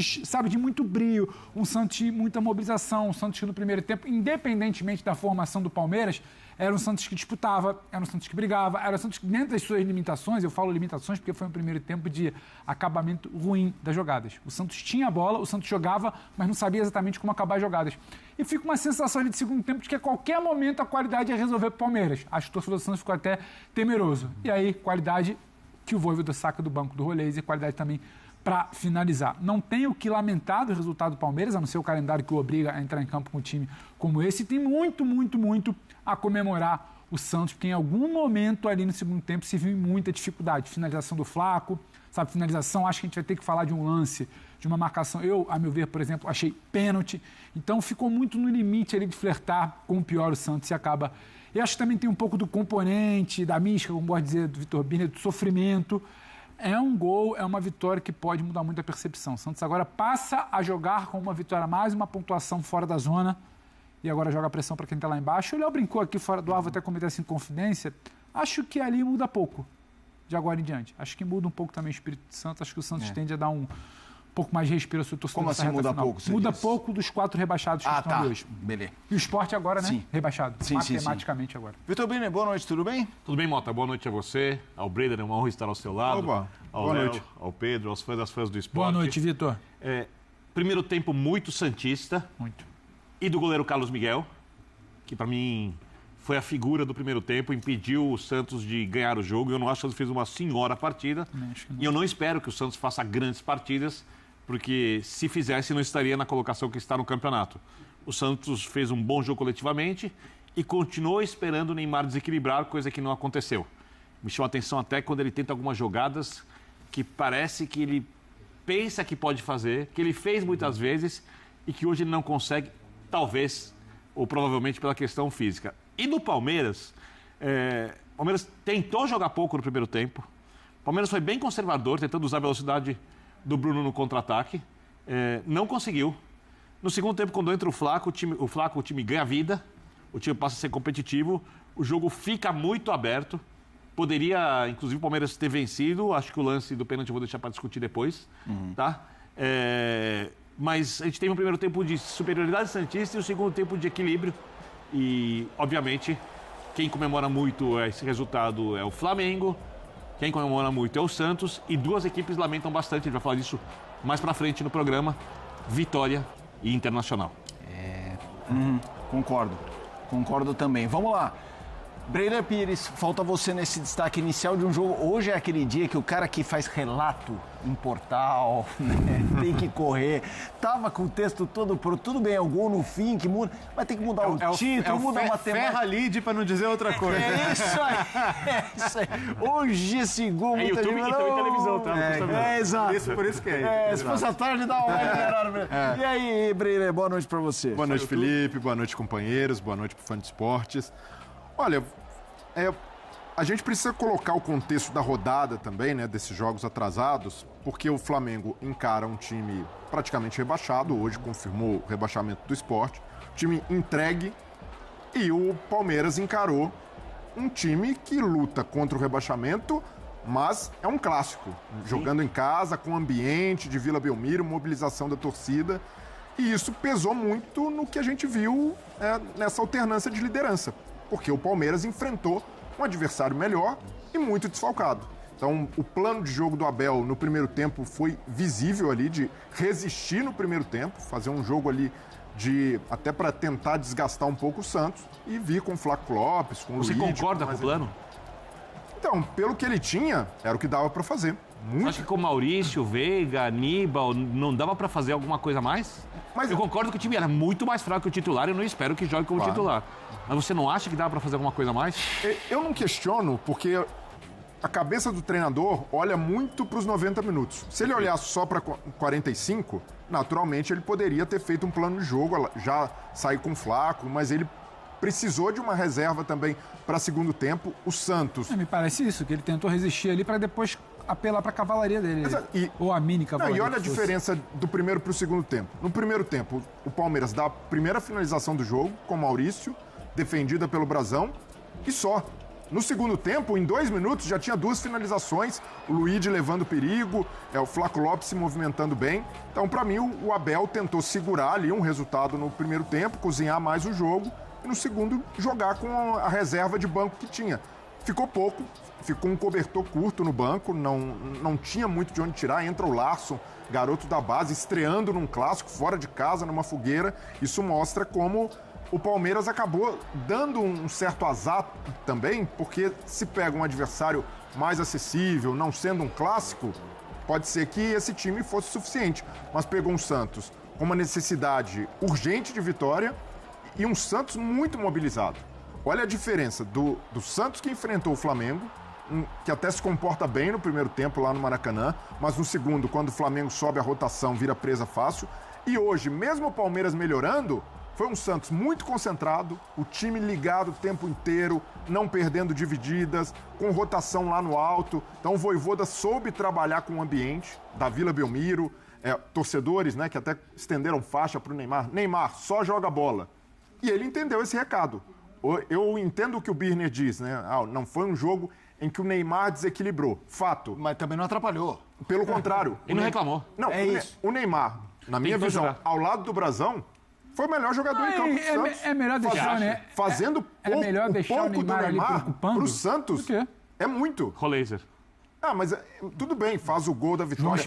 Santos, sabe, de muito brio, um Santos de muita mobilização, um Santos que no primeiro tempo, independentemente da formação do Palmeiras, era um Santos que disputava, era um Santos que brigava, era um Santos que, dentro das suas limitações, eu falo limitações porque foi um primeiro tempo de acabamento ruim das jogadas. O Santos tinha a bola, o Santos jogava, mas não sabia exatamente como acabar as jogadas. E fica uma sensação ali de segundo tempo de que a qualquer momento a qualidade ia resolver para o Palmeiras. Acho que o torcedor do Santos ficou até temeroso. E aí, qualidade que o Vojvoda saca do banco do Rolês e qualidade também para finalizar. Não tem o que lamentar do resultado do Palmeiras, a não ser o calendário que o obriga a entrar em campo com um time como esse. E tem muito, muito, muito a comemorar o Santos, porque em algum momento ali no segundo tempo se viu muita dificuldade. Finalização do Flaco, sabe, finalização, acho que a gente vai ter que falar de um lance, de uma marcação. Eu, a meu ver, por exemplo, achei pênalti. Então ficou muito no limite ali de flertar com o pior o Santos e acaba... Eu acho que também tem um pouco do componente, da mística, como gosto de dizer, do Vitor Birner, do sofrimento. É um gol, é uma vitória que pode mudar muito a percepção. O Santos agora passa a jogar com uma vitória a mais, uma pontuação fora da zona, e agora joga a pressão para quem está lá embaixo. O Léo brincou aqui fora do ar, vou até comentar assim em confidência. Acho que ali muda pouco, de agora em diante. Acho que muda um pouco também o espírito de Santos. Acho que o Santos tende a dar um pouco mais de respiro ao seu torcedor. Como assim muda pouco? Muda pouco dos 4 rebaixados que estão ali hoje. Beleza. E o Sport agora, né? Sim. Rebaixado. Sim, matematicamente agora. Vitor Birner, boa noite, tudo bem? Tudo bem, Mota? Boa noite a você, ao Breder, é uma honra estar ao seu lado. Oba. Ao Boa Léo, noite. ao Pedro, aos fãs do esporte. Boa noite, Vitor. Primeiro tempo muito santista. Muito. E do goleiro Carlos Miguel, que para mim foi a figura do primeiro tempo, impediu o Santos de ganhar o jogo. Eu não acho que o Santos fez uma senhora partida. E eu não espero que o Santos faça grandes partidas, porque se fizesse não estaria na colocação que está no campeonato. O Santos fez um bom jogo coletivamente e continuou esperando o Neymar desequilibrar, coisa que não aconteceu. Me chamou a atenção até quando ele tenta algumas jogadas que parece que ele pensa que pode fazer, que ele fez muitas vezes e que hoje ele não consegue, talvez ou provavelmente pela questão física. E no Palmeiras, o Palmeiras tentou jogar pouco no primeiro tempo. O Palmeiras foi bem conservador, tentando usar a velocidade do Bruno no contra-ataque. Não conseguiu. No segundo tempo, quando entra o Flaco, o time ganha vida, o time passa a ser competitivo, o jogo fica muito aberto. Poderia, inclusive, o Palmeiras ter vencido. Acho que o lance do pênalti eu vou deixar para discutir depois. Tá? Mas a gente teve um primeiro tempo de superioridade santista e um segundo tempo de equilíbrio. E, obviamente, quem comemora muito esse resultado é o Flamengo, quem comemora muito é o Santos, e duas equipes lamentam bastante, a gente vai falar disso mais pra frente no programa, Vitória e Internacional. Concordo também. Vamos lá. Breder Pires, falta você nesse destaque inicial de um jogo. Hoje é aquele dia que o cara que faz relato em portal, né, tem que correr. Tava com o texto todo pronto. Tudo bem, é o gol no fim que muda, mas tem que mudar o título, muda a matemática. Ferra lead pra não dizer outra coisa. É isso aí. Hoje esse gol... É YouTube e também televisão, tá? Exato. Por isso que é isso. Se fosse à tarde, dá uma hora. E aí, Breder, boa noite pra você. Boa noite, Felipe. Boa noite, companheiros. Boa noite pro fã de esportes. Olha, a gente precisa colocar o contexto da rodada também, né, desses jogos atrasados, porque o Flamengo encara um time praticamente rebaixado, hoje confirmou o rebaixamento do Sport, time entregue, e o Palmeiras encarou um time que luta contra o rebaixamento, mas é um clássico, jogando em casa, com ambiente de Vila Belmiro, mobilização da torcida, e isso pesou muito no que a gente viu nessa alternância de liderança. Porque o Palmeiras enfrentou um adversário melhor e muito desfalcado. Então, o plano de jogo do Abel no primeiro tempo foi visível ali, de resistir no primeiro tempo, fazer um jogo ali até para tentar desgastar um pouco o Santos e vir com o Flaco Lopes, com o Luiz. Você concorda com o plano? Então, pelo que ele tinha, era o que dava para fazer. Acho que com Maurício, Veiga, Aníbal, não dava para fazer alguma coisa a mais? Mas eu concordo que o time era muito mais fraco que o titular e eu não espero que jogue como titular. Mas você não acha que dava para fazer alguma coisa a mais? Eu não questiono, porque a cabeça do treinador olha muito para os 90 minutos. Se ele olhasse só para 45, naturalmente ele poderia ter feito um plano de jogo, já sair com o Flaco, mas ele precisou de uma reserva também para segundo tempo. O Santos... Me parece isso, que ele tentou resistir ali para depois apelar para a cavalaria dele. Ou a mini cavalaria. E olha a diferença do primeiro para o segundo tempo. No primeiro tempo, o Palmeiras dá a primeira finalização do jogo com o Maurício, defendida pelo Brazão, e só. No segundo tempo, em 2 minutos, já tinha 2 finalizações, o Luigi levando perigo, o Flaco Lopes se movimentando bem. Então, para mim, o Abel tentou segurar ali um resultado no primeiro tempo, cozinhar mais o jogo, e no segundo, jogar com a reserva de banco que tinha. Ficou pouco, ficou um cobertor curto no banco, não tinha muito de onde tirar. Entra o Larson, garoto da base, estreando num clássico, fora de casa, numa fogueira. Isso mostra como o Palmeiras acabou dando um certo azar também, porque se pega um adversário mais acessível, não sendo um clássico, pode ser que esse time fosse suficiente. Mas pegou um Santos com uma necessidade urgente de vitória e um Santos muito mobilizado. Olha a diferença do Santos que enfrentou o Flamengo, que até se comporta bem no primeiro tempo lá no Maracanã, mas no segundo, quando o Flamengo sobe a rotação, vira presa fácil. E hoje, mesmo o Palmeiras melhorando, foi um Santos muito concentrado, o time ligado o tempo inteiro, não perdendo divididas, com rotação lá no alto. Então o Vojvoda soube trabalhar com o ambiente da Vila Belmiro, torcedores, né, que até estenderam faixa para o Neymar. Neymar, só joga bola. E ele entendeu esse recado. Eu entendo o que o Birner diz, né? Não foi um jogo em que o Neymar desequilibrou. Fato. Mas também não atrapalhou. Pelo contrário. Ele não reclamou. Não, isso. O Neymar, na minha visão, jogar. ao lado do Brasão, foi o melhor jogador em campo do Santos. É melhor deixar, né? Fazendo melhor deixar o Neymar ali preocupando pro Santos do quê? é muito. Rolaser. Mas tudo bem, faz o gol da vitória.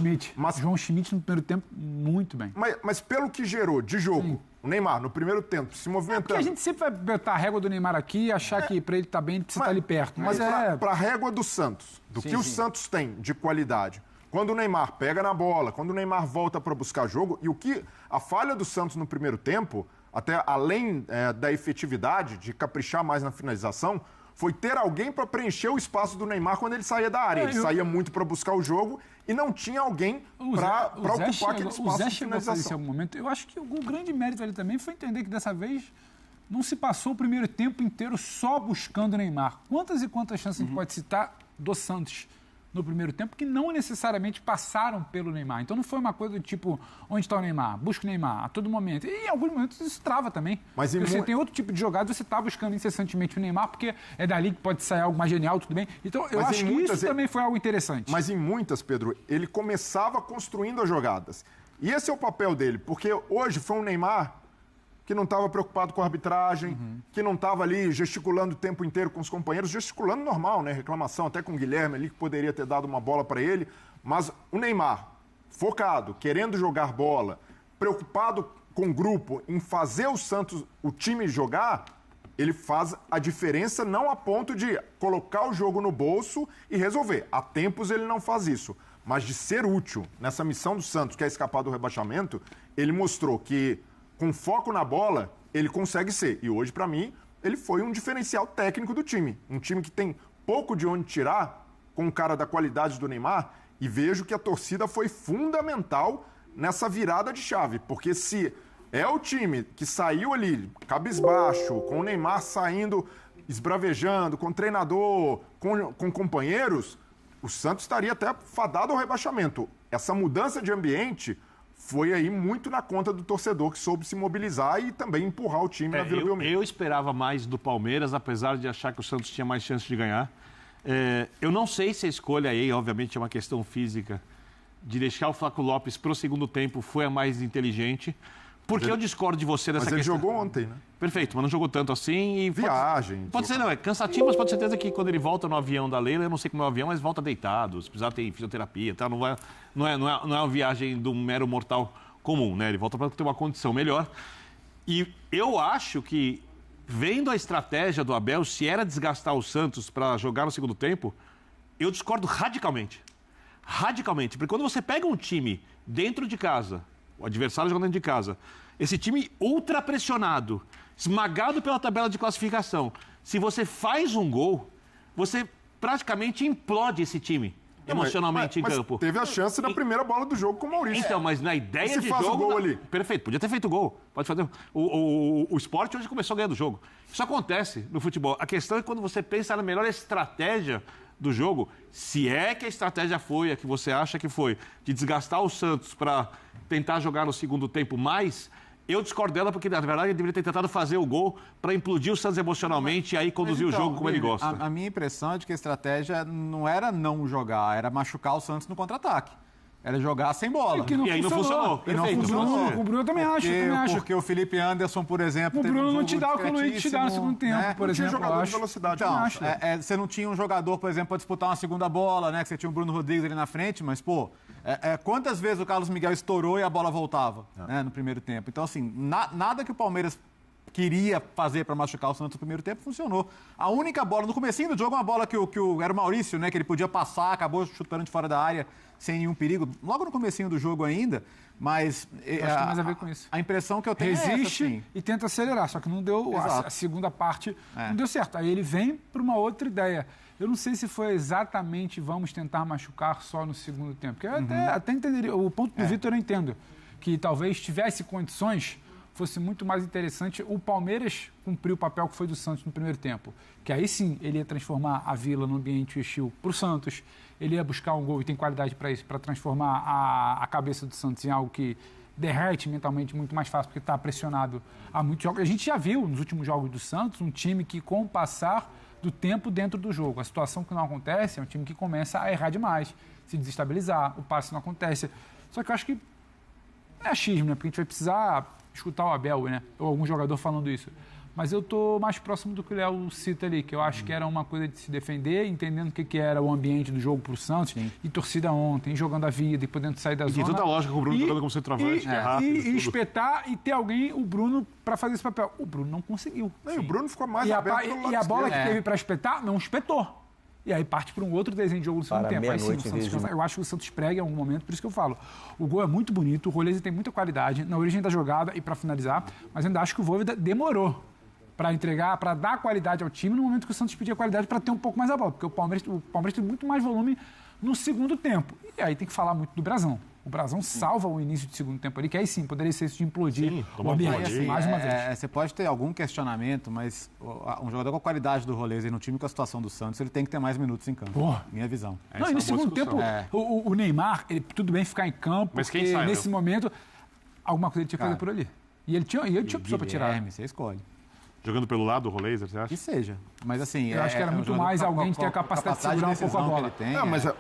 João Schmidt no primeiro tempo, muito bem. Mas pelo que gerou de jogo, Sim. o Neymar, no primeiro tempo, se movimentando. Porque a gente sempre vai botar a régua do Neymar aqui e achar que pra ele estar bem, ele precisa estar ali perto. Mas pra régua do Santos, o Santos tem de qualidade, quando o Neymar pega na bola, quando o Neymar volta para buscar jogo, e a falha do Santos no primeiro tempo, até além da efetividade, de caprichar mais na finalização, foi ter alguém para preencher o espaço do Neymar quando ele saía da área. Ele saía muito para buscar o jogo e não tinha alguém para ocupar aquele espaço. O Zé de chegou a fazer isso em algum momento. Eu acho que o grande mérito ali também foi entender que dessa vez não se passou o primeiro tempo inteiro só buscando o Neymar. Quantas e quantas chances a gente pode citar do Santos no primeiro tempo que não necessariamente passaram pelo Neymar. Então não foi uma coisa do tipo, onde está o Neymar? Busca o Neymar a todo momento. E em alguns momentos isso trava também. Mas porque você tem outro tipo de jogada, você está buscando incessantemente o Neymar, porque é dali que pode sair algo mais genial, tudo bem. Então eu acho que isso também foi algo interessante. Mas em muitas, Pedro, ele começava construindo as jogadas. E esse é o papel dele, porque hoje foi um Neymar que não estava preocupado com a arbitragem, que não estava ali gesticulando o tempo inteiro com os companheiros, gesticulando normal, né? Reclamação até com o Guilherme ali, que poderia ter dado uma bola para ele. Mas o Neymar, focado, querendo jogar bola, preocupado com o grupo, em fazer o Santos, o time jogar, ele faz a diferença não a ponto de colocar o jogo no bolso e resolver. Há tempos ele não faz isso. Mas de ser útil nessa missão do Santos, que é escapar do rebaixamento, ele mostrou que com foco na bola, ele consegue ser. E hoje, para mim, ele foi um diferencial técnico do time. Um time que tem pouco de onde tirar, com um cara da qualidade do Neymar, e vejo que a torcida foi fundamental nessa virada de chave. Porque se é o time que saiu ali, cabisbaixo, com o Neymar saindo, esbravejando, com o treinador, com companheiros, o Santos estaria até fadado ao rebaixamento. Essa mudança de ambiente foi aí muito na conta do torcedor que soube se mobilizar e também empurrar o time na Vila Belmiro. Eu esperava mais do Palmeiras, apesar de achar que o Santos tinha mais chance de ganhar. Eu não sei se a escolha aí, obviamente é uma questão física, de deixar o Flaco Lopes para o segundo tempo foi a mais inteligente. Porque eu discordo de você dessa questão. Mas ele jogou ontem, né? Perfeito, mas não jogou tanto assim. E viagem. Pode ser, não, é cansativo, mas pode ter certeza que quando ele volta no avião da Leila, eu não sei como é o avião, mas volta deitado. Se precisar ter fisioterapia, tá? Não é uma viagem de um mero mortal comum, né? Ele volta para ter uma condição melhor. E eu acho que, vendo a estratégia do Abel, se era desgastar o Santos para jogar no segundo tempo, eu discordo radicalmente. Radicalmente. Porque quando você pega um time dentro de casa, o adversário jogando dentro de casa, esse time ultra pressionado, esmagado pela tabela de classificação, se você faz um gol, você praticamente implode esse time emocionalmente em campo. Teve a chance na primeira bola do jogo com o Maurício. Então, mas na ideia de faz jogo... o gol ali? Perfeito, podia ter feito gol. Pode fazer. O Sport hoje começou ganhando o jogo. Isso acontece no futebol. A questão é quando você pensa na melhor estratégia do jogo, se é que a estratégia foi a que você acha que foi, de desgastar o Santos para tentar jogar no segundo tempo mais, Eu discordo dela porque, na verdade, ele deveria ter tentado fazer o gol para implodir o Santos emocionalmente e aí conduzir o jogo como ele gosta. A minha impressão é de que a estratégia não era não jogar, era machucar o Santos no contra-ataque. Era jogar sem bola. E aí não funcionou. E não Perfeito. funcionou. O Bruno eu também acho. Porque o Felipe Anderson, por exemplo... O Bruno não te dá o que o Luiz te dá no segundo tempo, né? por Não tinha exemplo. jogador de velocidade. Então, acho. você não tinha um jogador, por exemplo, para disputar uma segunda bola, né? Que você tinha o Bruno Rodrigues ali na frente, mas, pô, quantas vezes o Carlos Miguel estourou e a bola voltava, né? No primeiro tempo. Então, assim, nada que o Palmeiras queria fazer para machucar o Santos no primeiro tempo funcionou. A única bola, no comecinho do jogo, uma bola que era o Maurício, né? Que ele podia passar, acabou chutando de fora da área sem nenhum perigo. Logo no comecinho do jogo ainda, mas... Acho que tem mais a ver com isso. A impressão que eu tenho Resiste é essa, assim. e tenta acelerar, só que não deu, a segunda parte não deu certo. Aí ele vem para uma outra ideia. Eu não sei se foi exatamente vamos tentar machucar só no segundo tempo, porque eu até entenderia, o ponto do Vitor eu entendo, que talvez tivesse condições, fosse muito mais interessante o Palmeiras cumprir o papel que foi do Santos no primeiro tempo, que aí sim ele ia transformar a Vila no ambiente hostil para o Santos, ele ia buscar um gol e tem qualidade para isso, para transformar a cabeça do Santos em algo que derrete mentalmente muito mais fácil, porque está pressionado há muitos jogos. A gente já viu nos últimos jogos do Santos um time que, com o passar do tempo dentro do jogo, a situação que não acontece é um time que começa a errar demais, se desestabilizar, o passe não acontece. Só que eu acho que não é achismo, né? Porque a gente vai precisar escutar o Abel, né? Ou algum jogador falando isso. Mas eu tô mais próximo do que o Léo cita ali, que eu acho que era uma coisa de se defender, entendendo o que era o ambiente do jogo pro Santos, e torcida ontem, jogando a vida, e podendo sair da zona. E tem toda a lógica com o Bruno jogando como centroavante, que é rápido. E espetar e ter alguém, o Bruno, para fazer esse papel. O Bruno não conseguiu. E o Bruno ficou mais E aberto pelo lado a bola esquerdo. que teve para espetar, não espetou. E aí parte para um outro desenho de jogo no segundo tempo. Aí sim, o Santos cansa. Eu acho que o Santos prega em algum momento, por isso que eu falo. O gol é muito bonito, o Roleze tem muita qualidade na origem da jogada e para finalizar, mas ainda acho que o Vojvoda demorou para entregar, para dar qualidade ao time no momento que o Santos pedia qualidade para ter um pouco mais a bola, porque o Palmeiras tem muito mais volume no segundo tempo. E aí tem que falar muito do Brasão. O Brasão salva o início do segundo tempo ali, que aí sim, poderia ser isso de implodir o ambiente, Assim, mais uma vez. Você pode ter algum questionamento, mas um jogador com a qualidade do Roleze no time com a situação do Santos, ele tem que ter mais minutos em campo. Porra. Minha visão. Não, e no segundo tempo, o Neymar, ele tudo bem ficar em campo, mas quem porque sai, nesse momento, alguma coisa ele tinha que fazer por ali. E ele tinha opção para tirar. Você escolhe. Jogando pelo lado, o Roleza, você acha? Que seja. Mas assim... Eu acho que era muito mais alguém que tem a capacidade de segurar um pouco a bola.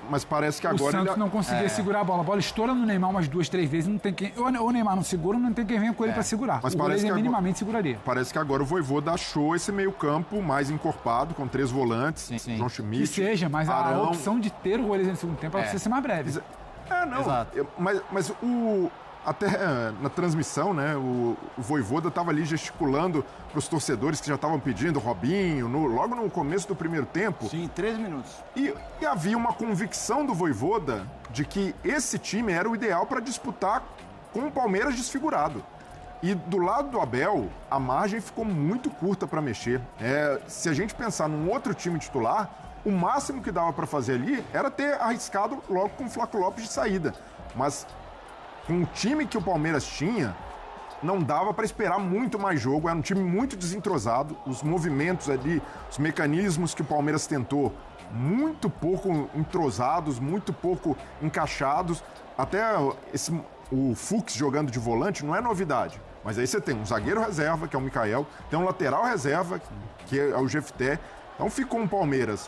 Mas parece que O agora Santos não conseguia segurar a bola. A bola estoura no Neymar umas 2, 3 vezes, não tem quem... O Neymar não segura, não tem quem venha com ele para segurar. Mas o parece que minimamente seguraria. Parece que agora o Vojvoda achou esse meio-campo mais encorpado, com 3 volantes, Sim. João Schmidt, Que seja, mas Arão. a opção de ter o Roleza no segundo tempo ela precisa ser mais breve. Não. Exato. Mas até na transmissão, né, o Vojvoda estava ali gesticulando para os torcedores que já estavam pedindo Robinho, logo no começo do primeiro tempo. Sim, 3 minutos. E havia uma convicção do Vojvoda de que esse time era o ideal para disputar com o Palmeiras desfigurado. E do lado do Abel, a margem ficou muito curta para mexer. Se a gente pensar num outro time titular, o máximo que dava para fazer ali era ter arriscado logo com o Flaco Lopes de saída. Mas com o time que o Palmeiras tinha, não dava para esperar muito mais jogo. Era um time muito desentrosado. Os movimentos ali, os mecanismos que o Palmeiras tentou, muito pouco entrosados, muito pouco encaixados. Até o Fux jogando de volante não é novidade. Mas aí você tem um zagueiro reserva, que é o Mikael, tem um lateral reserva, que é o Jefté. Então ficou um Palmeiras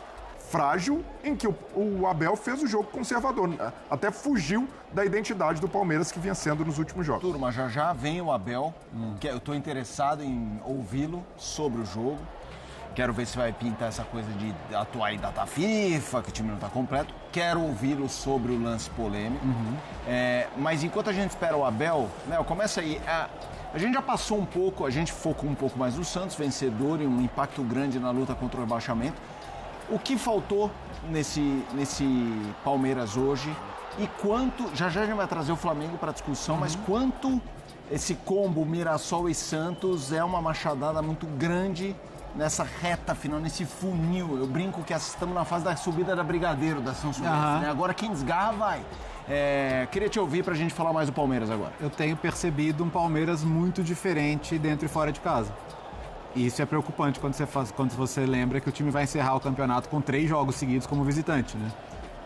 frágil, em que o Abel fez o jogo conservador, até fugiu da identidade do Palmeiras que vinha sendo nos últimos jogos. Turma, já vem o Abel, que eu estou interessado em ouvi-lo sobre o jogo. Quero ver se vai pintar essa coisa de atuar em data FIFA, que o time não está completo. Quero ouvi-lo sobre o lance polêmico. Mas enquanto a gente espera o Abel, né, começa aí. A gente já passou um pouco, a gente focou um pouco mais no Santos, vencedor e um impacto grande na luta contra o rebaixamento. O que faltou nesse Palmeiras hoje e quanto... Já a gente vai trazer o Flamengo para discussão, mas quanto esse combo Mirassol e Santos é uma machadada muito grande nessa reta final, nesse funil. Eu brinco que estamos na fase da subida da Brigadeiro, da São Silvestre, né? Agora quem desgarra vai. Queria te ouvir para a gente falar mais do Palmeiras agora. Eu tenho percebido um Palmeiras muito diferente dentro e fora de casa. E isso é preocupante quando você lembra que o time vai encerrar o campeonato com 3 jogos seguidos como visitante, né?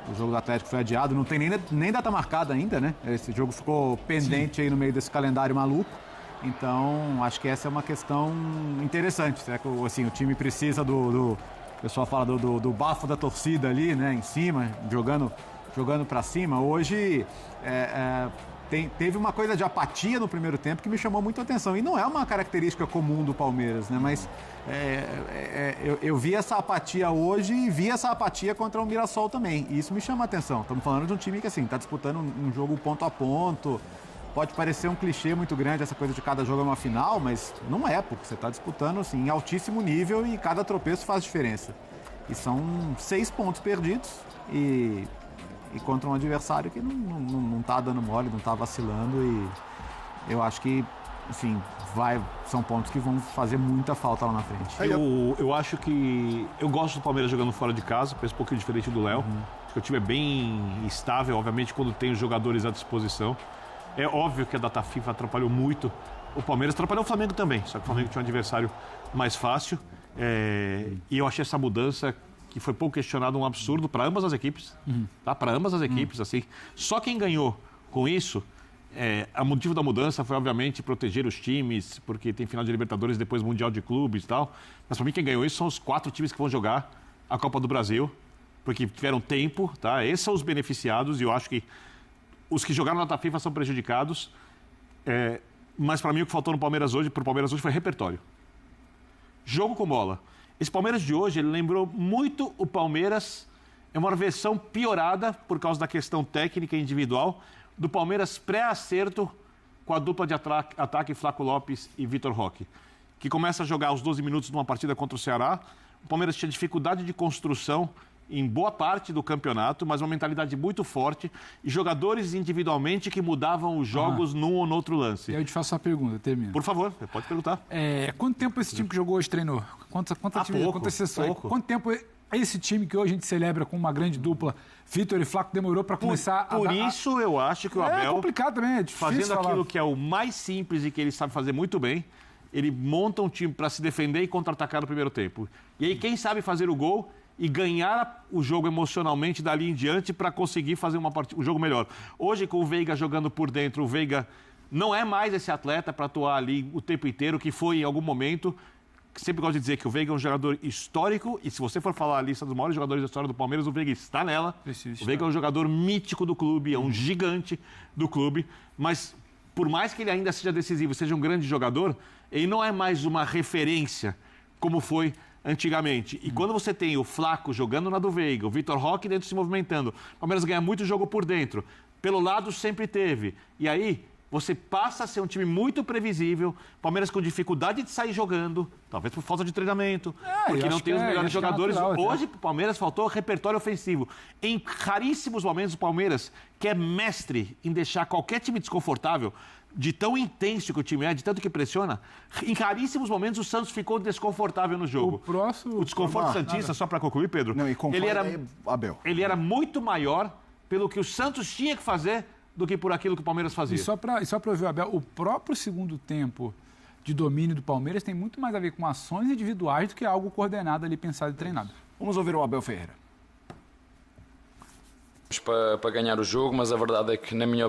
O jogo do Atlético foi adiado, não tem nem data marcada ainda, né? Esse jogo ficou pendente aí no meio desse calendário maluco. Então, acho que essa é uma questão interessante. Será que assim, o time precisa o pessoal fala do bafo da torcida ali, né, em cima, jogando para cima. Hoje teve uma coisa de apatia no primeiro tempo que me chamou muito a atenção. E não é uma característica comum do Palmeiras, né? Mas eu vi essa apatia hoje e vi essa apatia contra o Mirassol também. E isso me chama a atenção. Estamos falando de um time que está disputando um jogo ponto a ponto. Pode parecer um clichê muito grande essa coisa de cada jogo é uma final, mas não é, porque você está disputando assim, em altíssimo nível e cada tropeço faz diferença. E são 6 pontos perdidos e contra um adversário que não está dando mole, não está vacilando, e eu acho que, enfim, são pontos que vão fazer muita falta lá na frente. Eu acho que... Eu gosto do Palmeiras jogando fora de casa, penso um pouquinho diferente do Léo. Acho que o time é bem estável, obviamente, quando tem os jogadores à disposição. É óbvio que a data FIFA atrapalhou muito o Palmeiras, atrapalhou o Flamengo também, só que o Flamengo tinha um adversário mais fácil. E eu achei essa mudança, que foi pouco questionado, um absurdo para ambas as equipes. Tá? Para ambas as equipes, assim. Só quem ganhou com isso, o motivo da mudança foi, obviamente, proteger os times, porque tem final de Libertadores, depois Mundial de Clubes e tal. Mas para mim, quem ganhou isso são os 4 times que vão jogar a Copa do Brasil, porque tiveram tempo, tá? Esses são os beneficiados, e eu acho que os que jogaram na data FIFA são prejudicados. Mas para mim, o que faltou pro Palmeiras hoje foi repertório. Jogo com bola. Esse Palmeiras de hoje, ele lembrou muito o Palmeiras, é uma versão piorada por causa da questão técnica e individual, do Palmeiras pré-acerto com a dupla de ataque Flaco Lopes e Vitor Roque, que começa a jogar aos 12 minutos numa partida contra o Ceará. O Palmeiras tinha dificuldade de construção em boa parte do campeonato, mas uma mentalidade muito forte e jogadores individualmente que mudavam os jogos num ou no outro lance. Eu te faço a pergunta, termina. Por favor, você pode perguntar. Quanto tempo esse time que jogou hoje treinou? Quantas sessões? Pouco. Quanto tempo esse time que hoje a gente celebra com uma grande dupla, Vitor e Flaco, demorou para começar a... Por isso eu acho que o Abel... É complicado também, é difícil fazendo falar. aquilo que é o mais simples e que ele sabe fazer muito bem, ele monta um time para se defender e contra-atacar no primeiro tempo. E aí quem sabe fazer o gol e ganhar o jogo emocionalmente dali em diante para conseguir fazer um jogo melhor. Hoje, com o Veiga jogando por dentro, o Veiga não é mais esse atleta para atuar ali o tempo inteiro, que foi em algum momento. Sempre gosto de dizer que o Veiga é um jogador histórico, e se você for falar a lista dos maiores jogadores da história do Palmeiras, o Veiga está nela. O Veiga é um jogador mítico do clube, é um gigante do clube, mas por mais que ele ainda seja decisivo, seja um grande jogador, ele não é mais uma referência como foi antigamente. E quando você tem o Flaco jogando na do Veiga, o Vitor Roque dentro se movimentando, o Palmeiras ganha muito jogo por dentro. Pelo lado sempre teve. E aí você passa a ser um time muito previsível, Palmeiras com dificuldade de sair jogando, talvez por falta de treinamento, porque não tem os melhores jogadores. Hoje, o Palmeiras faltou repertório ofensivo. Em raríssimos momentos, o Palmeiras, que é mestre em deixar qualquer time desconfortável, de tão intenso que o time é, de tanto que pressiona, em raríssimos momentos o Santos ficou desconfortável no jogo. O desconforto santista, só para concluir, Pedro, não, Abel. Ele era muito maior pelo que o Santos tinha que fazer do que por aquilo que o Palmeiras fazia. E só para ouvir o Abel, o próprio segundo tempo de domínio do Palmeiras tem muito mais a ver com ações individuais do que algo coordenado ali, pensado e treinado. Vamos ouvir o Abel Ferreira. Para ganhar o jogo, mas a verdade é que, na minha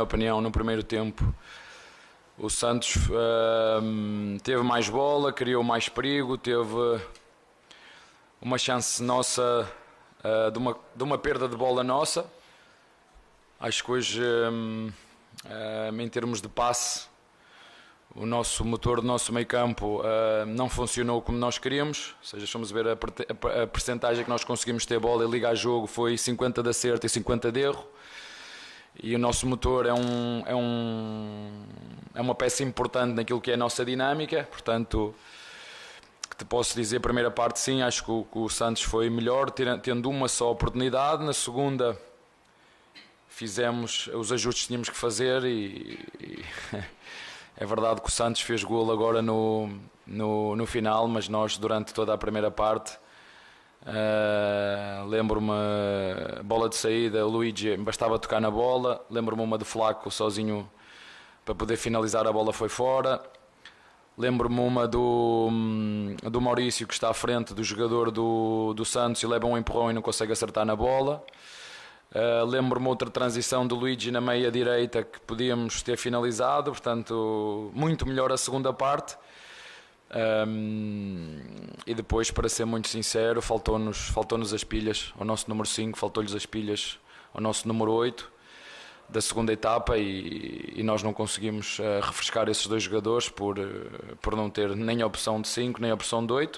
opinião, no primeiro tempo, o Santos teve mais bola, criou mais perigo, teve uma chance nossa de uma perda de bola nossa. Acho que hoje, em termos de passe, o nosso motor do nosso meio-campo não funcionou como nós queríamos. Ou seja, vamos ver a percentagem que nós conseguimos ter bola e ligar jogo foi 50 de acerto e 50 de erro. E o nosso motor é uma peça importante naquilo que é a nossa dinâmica. Portanto, te posso dizer, primeira parte sim, acho que o Santos foi melhor, tendo uma só oportunidade. Na segunda, fizemos os ajustes que tínhamos que fazer e é verdade que o Santos fez golo agora no final, mas nós durante toda a primeira parte, lembro-me, bola de saída, o Luigi bastava tocar na bola, lembro-me uma de Flaco sozinho para poder finalizar, a bola foi fora. Lembro-me uma do Maurício, que está à frente do jogador do Santos e leva um empurrão e não consegue acertar na bola. Lembro-me outra transição do Luigi na meia direita que podíamos ter finalizado, portanto, muito melhor a segunda parte. E depois, para ser muito sincero, faltou-nos as pilhas ao nosso número 5, faltou-lhes as pilhas ao nosso número 8 da segunda etapa e nós não conseguimos refrescar esses dois jogadores por não ter nem a opção de 5 nem a opção de 8.